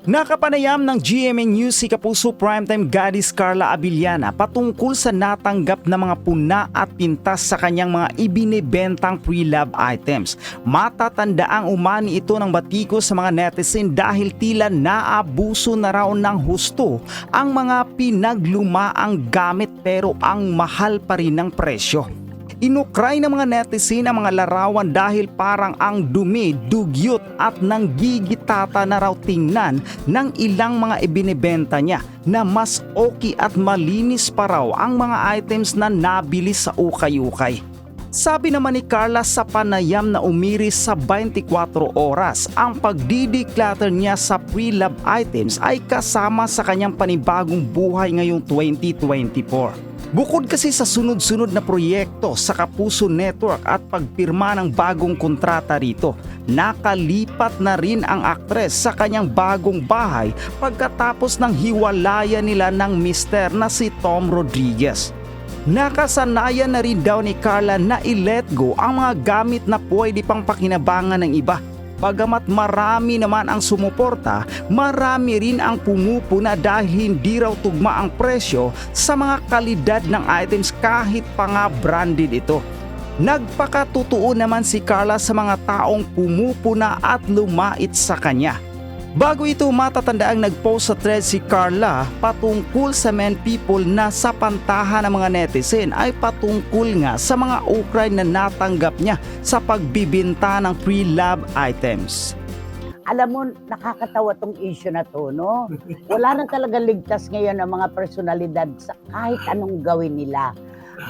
Nakapanayam ng GMA News si Kapuso Primetime Goddess Carla Abellana patungkol sa natanggap na mga puna at pintas sa kanyang mga ibinibentang pre-love items. Matatandaang umani ito ng batiko sa mga netizen dahil tila naabuso na raw ng husto ang mga pinaglumaang gamit pero ang mahal pa rin ng presyo. Inukray ng mga netizen ang mga larawan dahil parang ang dumi, dugyot at nanggigitata na raw tingnan ng ilang mga ibinibenta niya na mas okay at malinis pa raw ang mga items na nabili sa ukay-ukay. Sabi naman ni Carla sa panayam na umiris sa 24 oras, ang pagdi-declutter niya sa pre-love items ay kasama sa kanyang panibagong buhay ngayong 2024. Bukod kasi sa sunod-sunod na proyekto sa Kapuso Network at pagpirma ng bagong kontrata rito, nakalipat na rin ang aktres sa kanyang bagong bahay pagkatapos ng hiwalayan nila ng mister na si Tom Rodriguez. Nakasanayan na rin daw ni Carla na i-let go ang mga gamit na pwede pang pakinabangan ng iba. Bagamat marami naman ang sumuporta, marami rin ang pumupuna dahil hindi raw tugma ang presyo sa mga kalidad ng items kahit pa nga branded ito. Nagpakatotoo naman si Carla sa mga taong pumupuna at lumait sa kanya. Bago ito matatandaang nag-post sa thread si Carla patungkol sa men people na sa pantahan ng mga netizen ay patungkol nga sa mga ukray na natanggap niya sa pagbibinta ng pre-love items. Alam mo, nakakatawa tong issue na to, no? Wala na talaga ligtas ngayon ang mga personalidad sa kahit anong gawin nila.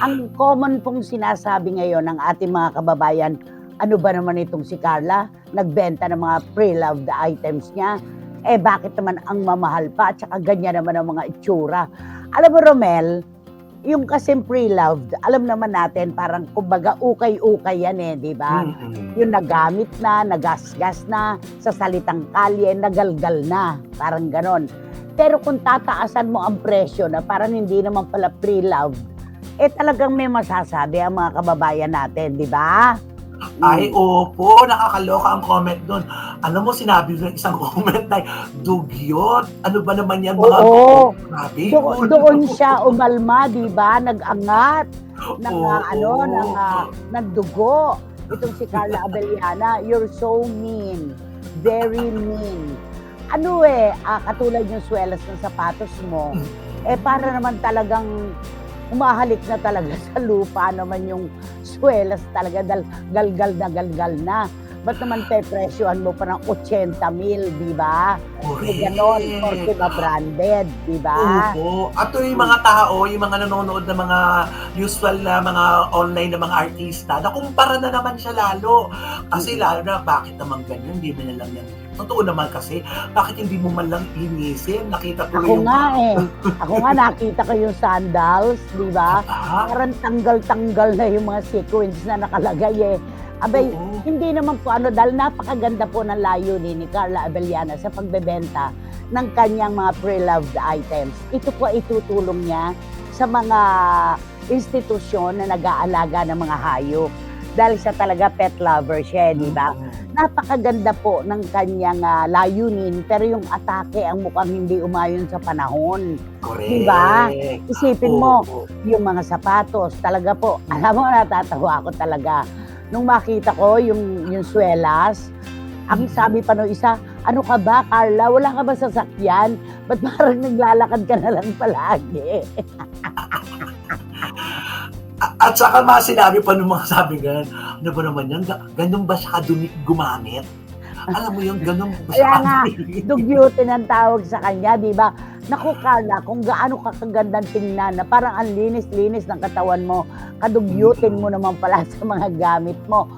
Ang common pong sinasabi ngayon ng ating mga kababayan, ano ba naman itong si Carla? Nagbenta ng mga pre-loved items niya. Bakit naman ang mamahal pa? At saka ganyan naman ang mga itsura. Alam mo, Romel, yung kasing pre-loved, alam naman natin, parang kumbaga ukay-ukay yan di ba? Yung nagamit na, nagasgas na, sa salitang kalye, nagalgal na. Parang ganon. Pero kung tataasan mo ang presyo na parang hindi naman pala pre-loved, talagang may masasabi ang mga kababayan natin, di ba? Ay, opo, nakakaloka ang comment doon. Alam mo, sinabi ng isang comment na, dugyot, ano ba naman yan mga Oo, grabe? doon siya umalma, di ba? Nag-angat ng, ng dugo. Itong si Carla Abellana, you're so mean, very mean. Katulad yung swelas ng sapatos mo, para naman talagang umahalik na talaga sa lupa naman yung swelas talaga dahil galgal na. Ba't naman pepresyohan mo pa ng 80,000, di ba? Ganon, porque ba branded, di ba? Opo. At yung mga tao, yung mga nanonood na mga usual na mga online na mga artista, nakumpara na naman siya lalo. Kasi lalo na, bakit naman ganyan? Hindi mo na lang yan. Totoo naman kasi, bakit hindi mo man lang inisin? Nakita ko Ako nga nakita ko yung sandals, di ba? Parang tanggal-tanggal na yung mga sequins na nakalagay Abay, hindi naman po dahil napakaganda po ng layunin ni Carla Abellana sa pagbebenta ng kanyang mga pre-loved items. Ito po itutulong niya sa mga institusyon na nag-aalaga ng mga hayop. Dahil siya talaga pet lover siya, di ba? Napakaganda po ng kanyang layunin, pero yung atake ang mukhang hindi umayon sa panahon. Correct. Di ba? Isipin mo, yung mga sapatos, talaga po, alam mo, natatawa ako talaga. Nung makita ko yung swelas, ang sabi pa nung isa, ano ka ba, Carla? Wala ka ba sasakyan? Ba't parang naglalakad ka na lang palagi? At saka sinabi pa nung mga sabi ganun, ano ba naman yan? Ganun ba siya gumamit? Alam mo yung ganun ba siya? Kaya nga, dugyutin ang tawag sa kanya, di ba? Naku, Carla, kung gaano ka kagandang tingnan na parang ang linis-linis ng katawan mo, kadugyutin mo naman pala sa mga gamit mo.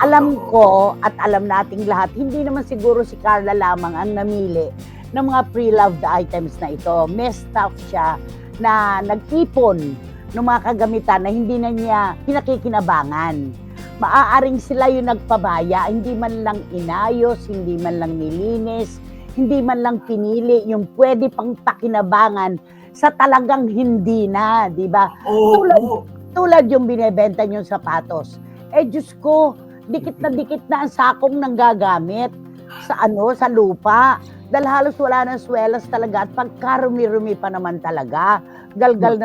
Alam ko at alam nating lahat, hindi naman siguro si Carla lamang ang namili ng mga pre-loved items na ito. May staff siya na nag-ipon ng mga kagamitan na hindi na niya pinakikinabangan. Maaaring sila yung nagpabaya, hindi man lang inayos, hindi man lang nilinis, hindi man lang pinili yung pwede pang pakinabangan sa talagang hindi na, di ba? Tulad yung binebenta niyong sapatos. Diyos ko, dikit na ang sakong nanggagamit sa sa lupa. Dahil halos wala ng swelas talaga at pagkarumi-rumi pa naman talaga. Galgal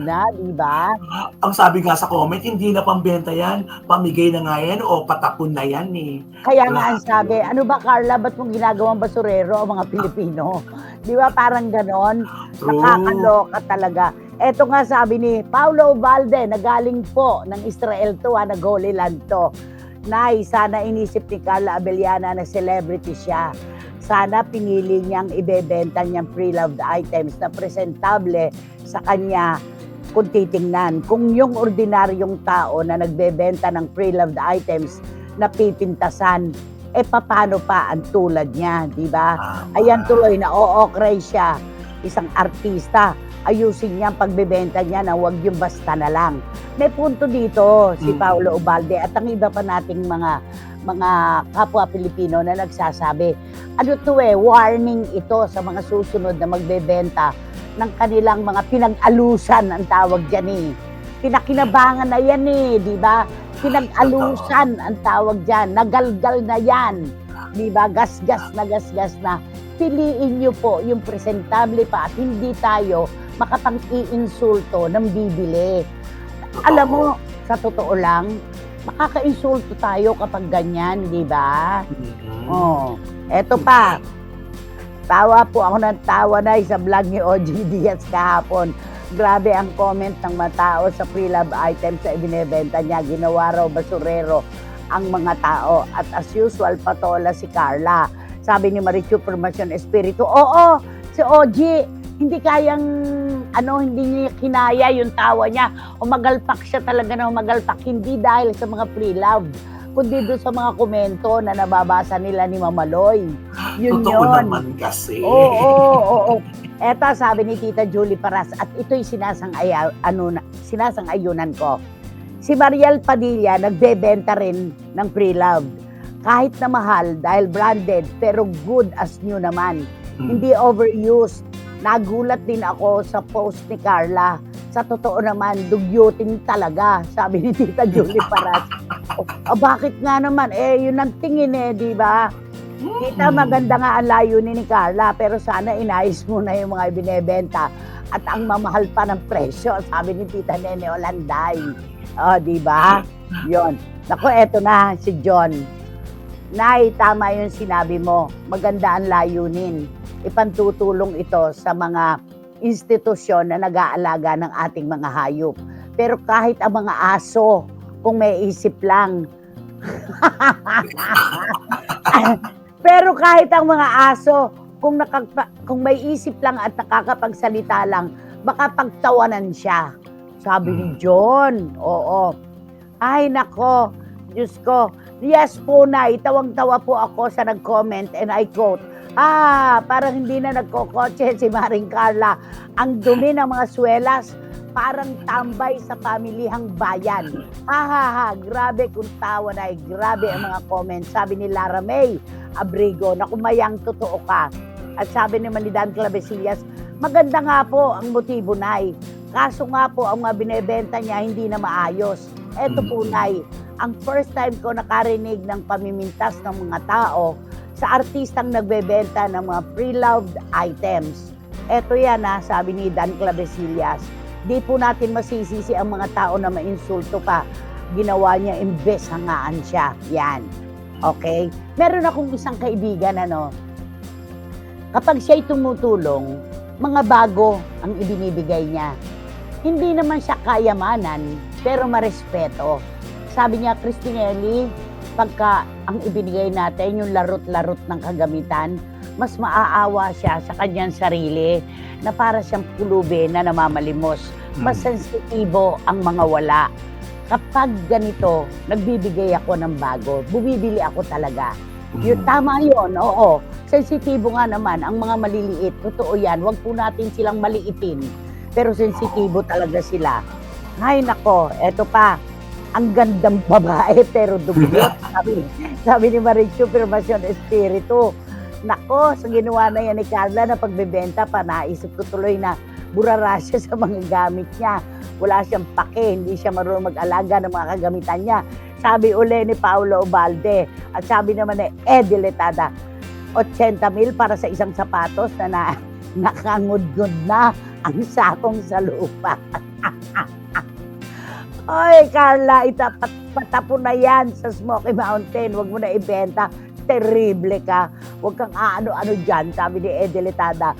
na, di ba? Ang sabi nga sa comment, hindi na pambenta yan, pamigay na nga yan o patapon na yan eh. Kaya nga ang sabi, ano ba Carla, ba't mong ginagawang basurero ang mga Pilipino? Di ba parang ganon? True. Nakakaloka talaga. Eto nga sabi ni Paulo Ubalde, na galing po ng Israel to, nag-Holy Land to. Nay, sana inisip ni Carla Abellana na celebrity siya. Sana pinili niyang ibebenta niyang pre-loved items na presentable sa kanya kung titingnan. Kung yung ordinaryong tao na nagbebenta ng pre-loved items na pipintasan, paano pa ang tulad niya, di ba? Ayan tuloy, na-o-okray siya, isang artista. Ayusin niya ang pagbebenta niya na huwag yung basta na lang. May punto dito si Paulo Ubalde at ang iba pa nating mga kapwa Pilipino na nagsasabi, ano to warning ito sa mga susunod na magbebenta ng kanilang mga pinag-alusan ang tawag dyan Pinakinabangan na yan di ba? Pinag-alusan ang tawag dyan, nagalgal na yan, di ba? Gasgas na. Piliin niyo po yung presentable pa at hindi tayo makapang-iinsulto ng bibili. Alam mo, sa totoo lang, makaka-insulto tayo kapag ganyan, di ba? Eto pa. Tawa po ako ng tawa na sa vlog ni OG Diaz kahapon. Grabe ang comment ng mga tao sa pre-love items na ibinebenta niya. Ginawa raw basurero ang mga tao. At as usual, patola si Carla. Sabi ni Marichu Formacion Espiritu, oo, si OG, hindi kayang, hindi niya kinaya yung tawa niya. Umagalpak siya talaga na umagalpak. Hindi dahil sa mga pre-love, kundi doon sa mga komento na nababasa nila ni Mamaloy. Totoo naman kasi. Oo. Eto, sabi ni Tita Julie Paras, at ito'y sinasang-ayunan ko. Si Mariel Padilla, nagbebenta rin ng pre-love. Kahit na mahal dahil branded, pero good as new naman. Hindi overused. Nagulat din ako sa post ni Carla. Sa totoo naman, dugyutin talaga, sabi ni Tita Julie Paras. Bakit nga naman? Yun ang tingin di ba? Tita, maganda nga ang layunin ni Carla, pero sana inayos muna yung mga binebenta at ang mamahal pa ng presyo, sabi ni Tita Nene Olanday. Di ba? Yun. Naku, eto na si John. Nay, tama yung sinabi mo. Maganda ang layunin. Ipantutulong ito sa mga institusyon na nag-aalaga ng ating mga hayop. Pero kahit ang mga aso, kung may isip lang. Pero kahit ang mga aso, kung may isip lang at nakakapagsalita lang, baka pagtawanan siya. Sabi ni John. Oo. Ay, nako. Diyos ko. Yes po, Nay. Tawang-tawa po ako sa nag-comment and I quote, parang hindi na nagkokotse si Maring Carla. Ang dumi ng mga swelas, parang tambay sa pamilihang bayan. Grabe kung tawa na grabe ang mga comments. Sabi ni Lara May Abrigo, na kumayang totoo ka. At sabi naman ni Dan Clavesillas, maganda nga po ang motibo, Nay. Kaso nga po, ang mga binebenta niya hindi na maayos. Eto po, Nay, ang first time ko nakarinig ng pamimintas ng mga tao sa artistang nagbebenta ng mga pre-loved items. Eto yan sabi ni Dan Clavesillas. Di po natin masisisi ang mga tao na mainsulto pa. Ginawa niya, imbes hangaan siya. Yan. Okay? Meron akong isang kaibigan, kapag siya'y tumutulong, mga bago ang ibinibigay niya. Hindi naman siya kayamanan, pero marespeto. Sabi niya, Cristinelli, pagka ang ibinigay natin, yung larot-larot ng kagamitan, mas maaawa siya sa kanyang sarili na para siyang pulubi na namamalimos. Mas sensitibo ang mga wala. Kapag ganito, nagbibigay ako ng bago, bumibili ako talaga. Yung tama yun, oo. Sensitibo nga naman ang mga maliliit. Totoo yan, wag po natin silang maliitin. Pero sensitibo talaga sila. Ay nako, eto pa. Ang gandang babae pero dugyot. sabi ni Marichu Formacion Espiritu. Nako, sa ginawa na yan ni Carla na pagbebenta pa, naisip ko tuloy na burara siya sa mga gamit niya. Wala siyang pake, hindi siya marunong mag-alaga ng mga kagamitan niya. Sabi uli ni Paulo Ubalde at sabi naman ni Eddie Letada, 80,000 para sa isang sapatos na nakangudgod na ang sakong sa lupa. Oy, Carla, patapon na yan sa Smoky Mountain. Huwag mo na ibenta. Terrible ka. Huwag kang ano-ano dyan, sabi ni Edelitada.